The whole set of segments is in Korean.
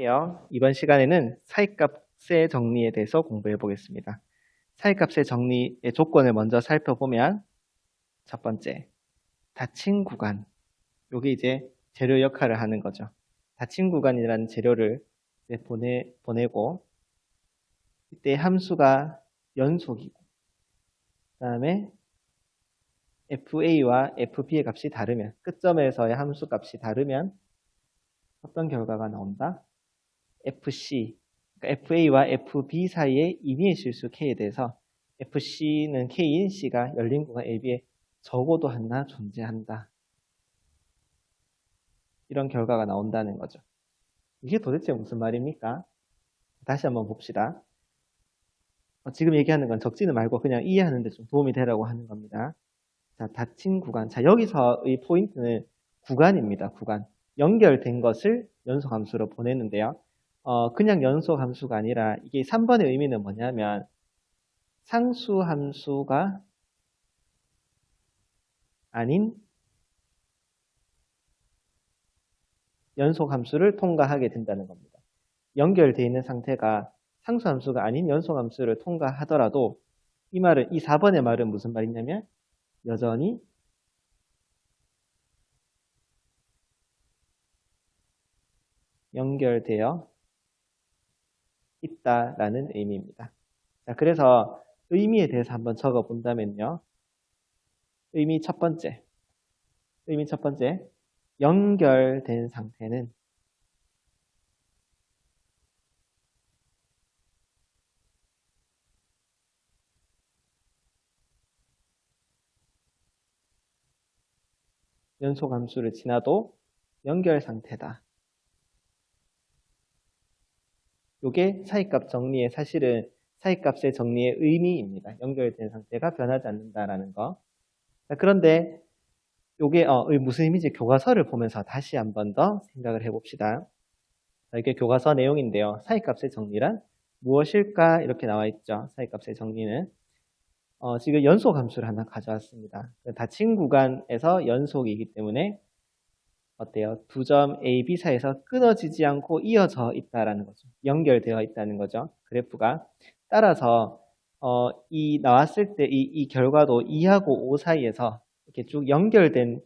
할게요. 이번 시간에는 사이값의 정리에 대해서 공부해 보겠습니다. 사이값의 정리의 조건을 먼저 살펴보면 첫 번째, 닫힌 구간. 요게 이제 재료 역할을 하는 거죠. 닫힌 구간이라는 재료를 이제 보내고 이때 함수가 연속이고 그다음에 FA와 FB의 값이 다르면 끝점에서의 함수 값이 다르면 어떤 결과가 나온다? FC, 그러니까 FA와 FB 사이의 임의의 실수 K에 대해서 FC는 K인 C가 열린 구간 AB에 적어도 하나 존재한다. 이런 결과가 나온다는 거죠. 이게 도대체 무슨 말입니까? 다시 한번 봅시다. 지금 얘기하는 건 적지는 말고 그냥 이해하는 데 좀 도움이 되라고 하는 겁니다. 자, 닫힌 구간. 자, 여기서의 포인트는 구간입니다. 구간. 연결된 것을 연속함수로 보내는데요. 그냥 연속함수가 아니라 이게 3번의 의미는 뭐냐면 상수함수가 아닌 연속함수를 통과하게 된다는 겁니다. 연결되어 있는 상태가 상수함수가 아닌 연속함수를 통과하더라도 이 4번의 말은 무슨 말이냐면 여전히 연결되어 있다라는 의미입니다. 자, 그래서 의미에 대해서 한번 적어 본다면요. 의미 첫 번째. 연결된 상태는 연속함수를 지나도 연결 상태다. 이게 사이값 정리의 사실은 사이값의 정리의 의미입니다. 연결된 상태가 변하지 않는다라는 거. 자, 그런데 이게 무슨 의미인지 교과서를 보면서 다시 한 번 더 생각을 해봅시다. 자, 이게 교과서 내용인데요. 사이값의 정리란 무엇일까? 이렇게 나와 있죠. 사이값의 정리는 지금 연속함수를 하나 가져왔습니다. 닫힌 구간에서 연속이기 때문에 어때요? 두 점 A, B 사이에서 끊어지지 않고 이어져 있다라는 거죠. 연결되어 있다는 거죠. 그래프가. 따라서 이 나왔을 때 이 결과도 2하고 5 사이에서 이렇게 쭉 연결된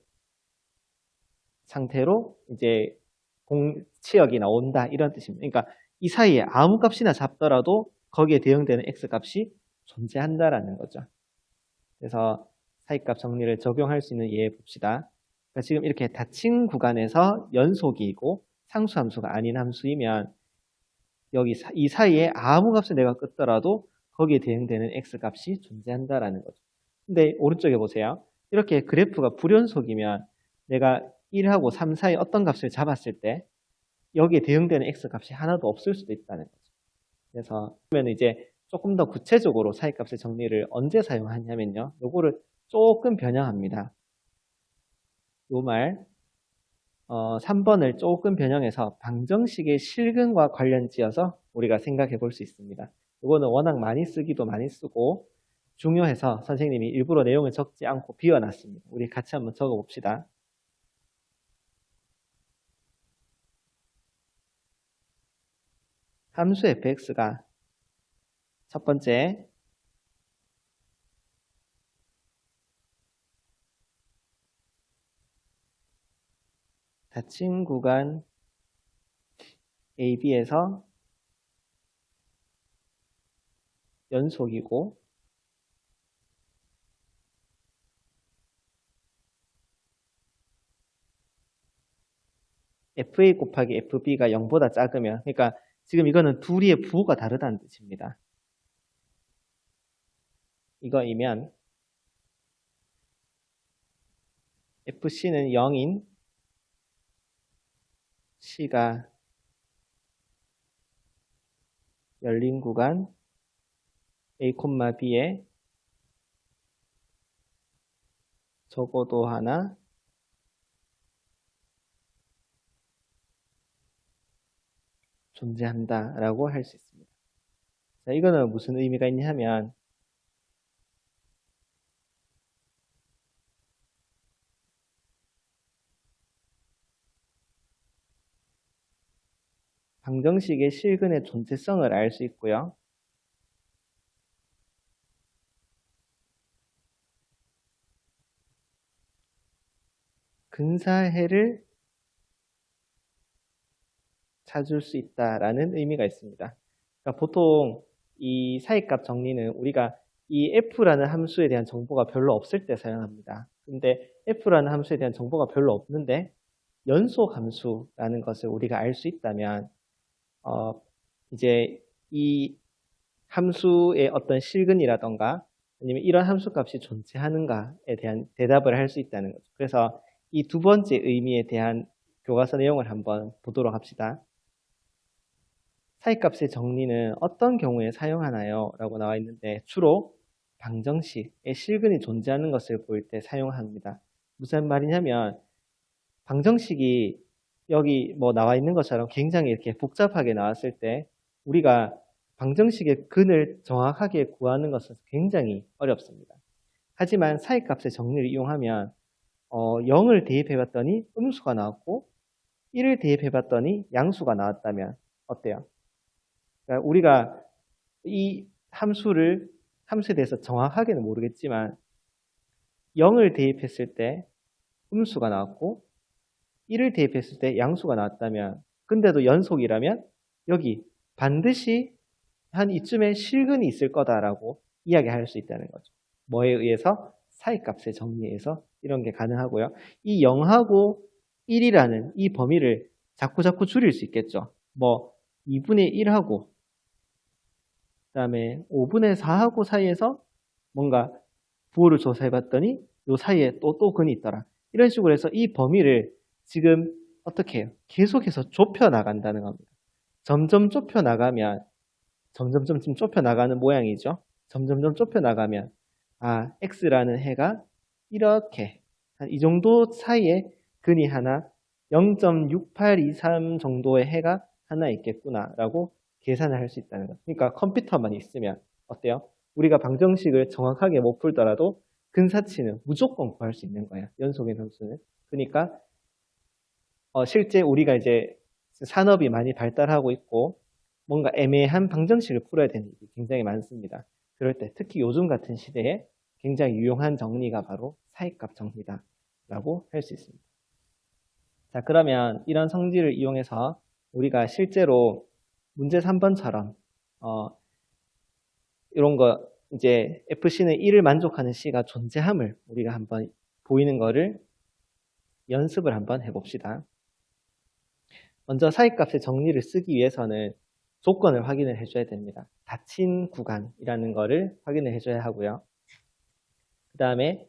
상태로 이제 공치역이 나온다 이런 뜻입니다. 그러니까 이 사이에 아무 값이나 잡더라도 거기에 대응되는 x 값이 존재한다라는 거죠. 그래서 사이값 정리를 적용할 수 있는 예 봅시다. 그러니까 지금 이렇게 닫힌 구간에서 연속이고 상수함수가 아닌 함수이면 여기 이 사이에 아무 값을 내가 끊더라도 거기에 대응되는 x 값이 존재한다라는 거죠. 근데 오른쪽에 보세요. 이렇게 그래프가 불연속이면 내가 1하고 3 사이 어떤 값을 잡았을 때 여기에 대응되는 x 값이 하나도 없을 수도 있다는 거죠. 그래서 그러면 이제 조금 더 구체적으로 사이값의 정리를 언제 사용하냐면요. 요거를 조금 변형합니다. 요 말 3번을 조금 변형해서 방정식의 실근과 관련 지어서 우리가 생각해 볼 수 있습니다. 이거는 워낙 많이 쓰기도 많이 쓰고 중요해서 선생님이 일부러 내용을 적지 않고 비워놨습니다. 우리 같이 한번 적어 봅시다. 함수 fx가 첫 번째 닫힌 구간 AB에서 연속이고 FA 곱하기 FB가 0보다 작으면 그러니까 지금 이거는 둘이의 부호가 다르다는 뜻입니다. 이거이면 FC는 0인 C가 열린 구간 A, B에 적어도 하나 존재한다라고 할 수 있습니다. 자, 이거는 무슨 의미가 있냐 하면 방정식의 실근의 존재성을 알 수 있고요. 근사해를 찾을 수 있다라는 의미가 있습니다. 그러니까 보통 이 사이값 정리는 우리가 이 f라는 함수에 대한 정보가 별로 없을 때 사용합니다. 근데 f라는 함수에 대한 정보가 별로 없는데 연속 함수라는 것을 우리가 알 수 있다면 이제 이 함수의 어떤 실근이라던가 아니면 이런 함수 값이 존재하는가에 대한 대답을 할 수 있다는 거죠. 그래서 이 두 번째 의미에 대한 교과서 내용을 한번 보도록 합시다. 사이값의 정리는 어떤 경우에 사용하나요? 라고 나와 있는데 주로 방정식의 실근이 존재하는 것을 볼 때 사용합니다. 무슨 말이냐면 방정식이 여기 뭐 나와 있는 것처럼 굉장히 이렇게 복잡하게 나왔을 때 우리가 방정식의 근을 정확하게 구하는 것은 굉장히 어렵습니다. 하지만 사이값의 정리를 이용하면 0을 대입해 봤더니 음수가 나왔고 1을 대입해 봤더니 양수가 나왔다면 어때요? 그러니까 우리가 이 함수에 대해서 정확하게는 모르겠지만 0을 대입했을 때 음수가 나왔고 1을 대입했을 때 양수가 나왔다면 근데도 연속이라면 여기 반드시 한 이쯤에 실근이 있을 거다라고 이야기할 수 있다는 거죠. 뭐에 의해서? 사이값의 정리에서 이런 게 가능하고요. 이 0하고 1이라는 이 범위를 자꾸 줄일 수 있겠죠. 뭐 2분의 1하고 그다음에 5분의 4하고 사이에서 뭔가 부호를 조사해봤더니 요 사이에 또 근이 있더라. 이런 식으로 해서 이 범위를 지금 어떻게 해요? 계속해서 좁혀 나간다는 겁니다. 점점 좁혀 나가면 점점 좁혀 나가는 모양이죠. 점점 좁혀 나가면 x라는 해가 이렇게 한 이 정도 사이에 근이 하나 0.6823 정도의 해가 하나 있겠구나라고 계산을 할 수 있다는 것. 그러니까 컴퓨터만 있으면 어때요? 우리가 방정식을 정확하게 못 풀더라도 근사치는 무조건 구할 수 있는 거예요. 연속의 함수는. 그러니까 실제 우리가 이제 산업이 많이 발달하고 있고 뭔가 애매한 방정식을 풀어야 되는 일이 굉장히 많습니다. 그럴 때 특히 요즘 같은 시대에 굉장히 유용한 정리가 바로 사이값 정리다라고 할 수 있습니다. 자, 그러면 이런 성질을 이용해서 우리가 실제로 문제 3번처럼 이런 거 이제 FC는 1을 만족하는 C가 존재함을 우리가 한번 보이는 거를 연습을 한번 해봅시다. 먼저 사이값의 정리를 쓰기 위해서는 조건을 확인을 해줘야 됩니다. 닫힌 구간이라는 거를 확인을 해줘야 하고요. 그 다음에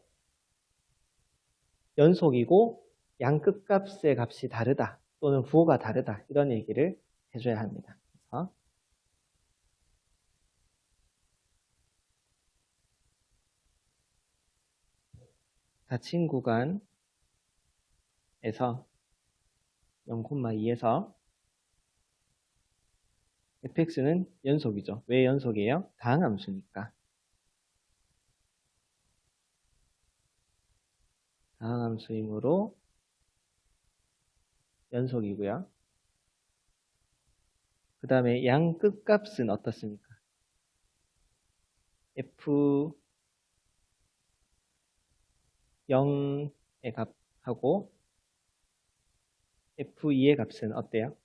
연속이고 양 끝값의 값이 다르다 또는 부호가 다르다 이런 얘기를 해줘야 합니다. 그래서 닫힌 구간에서 0,2에서 fx는 연속이죠. 왜 연속이에요? 다항함수니까. 다항함수이므로 연속이고요. 그 다음에 양 끝값은 어떻습니까? f0의 값하고 f2의 값은 어때요?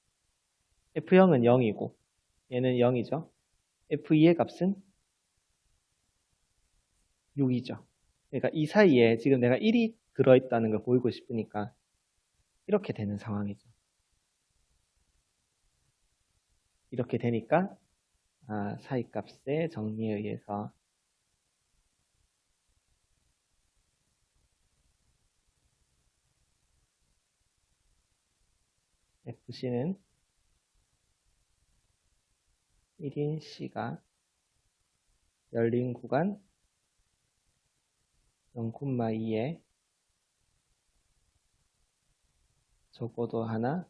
f0은 0이고 얘는 0이죠. f2의 값은 6이죠. 그러니까 이 사이에 지금 내가 1이 들어있다는 걸 보이고 싶으니까 이렇게 되는 상황이죠. 이렇게 되니까 사이값의 정리에 의해서 FC는 1인 C가 열린 구간 0,2에 적어도 하나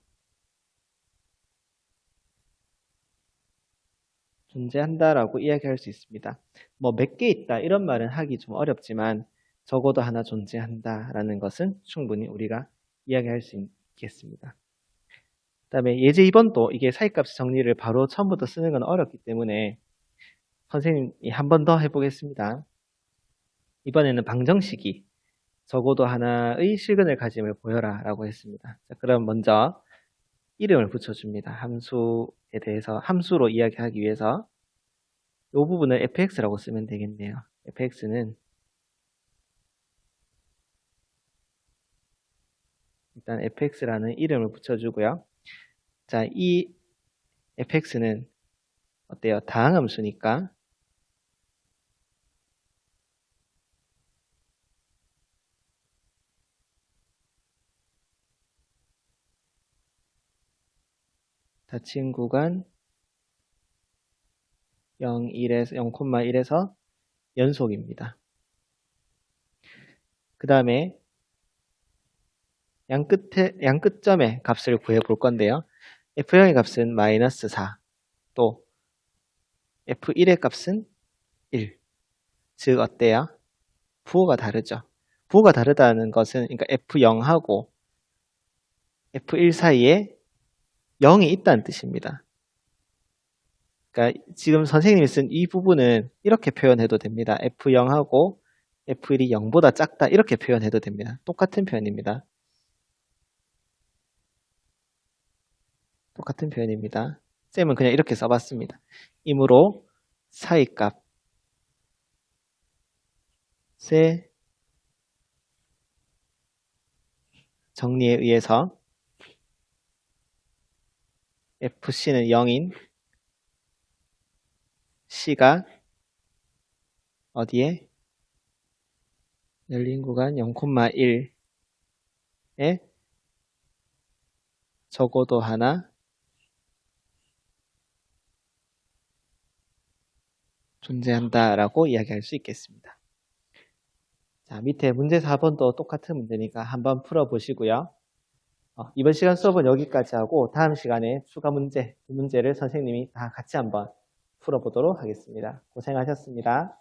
존재한다라고 이야기할 수 있습니다. 뭐 몇 개 있다 이런 말은 하기 좀 어렵지만 적어도 하나 존재한다라는 것은 충분히 우리가 이야기할 수 있겠습니다. 그다음에 예제 2번도 이게 사이값 정리를 바로 처음부터 쓰는 건 어렵기 때문에 선생님이 한 번 더 해보겠습니다. 이번에는 방정식이 적어도 하나의 실근을 가짐을 보여라 라고 했습니다. 자, 그럼 먼저 이름을 붙여줍니다. 함수에 대해서 함수로 이야기하기 위해서 이 부분을 fx라고 쓰면 되겠네요. fx는 일단 fx라는 이름을 붙여주고요. 자, 이 fx는 어때요? 다항함수니까 닫힌 구간 0,1에서 연속입니다. 그 다음에 양끝점의 값을 구해 볼 건데요. f0의 값은 마이너스 4, 또 f1의 값은 1. 즉 어때요? 부호가 다르죠. 부호가 다르다는 것은 그러니까 f0하고 f1 사이에 0이 있다는 뜻입니다. 그러니까 지금 선생님이 쓴 이 부분은 이렇게 표현해도 됩니다. f0하고 f1이 0보다 작다 이렇게 표현해도 됩니다. 똑같은 표현입니다. 똑같은 표현입니다. 쌤은 그냥 이렇게 써봤습니다. 이므로 사이값의 정리에 의해서 fc는 0인 c가 어디에? 열린 구간 0,1에 적어도 하나 존재한다라고 이야기할 수 있겠습니다. 자, 밑에 문제 4번도 똑같은 문제니까 한번 풀어보시고요. 이번 시간 수업은 여기까지 하고 다음 시간에 추가 문제, 두 문제를 선생님이 다 같이 한번 풀어보도록 하겠습니다. 고생하셨습니다.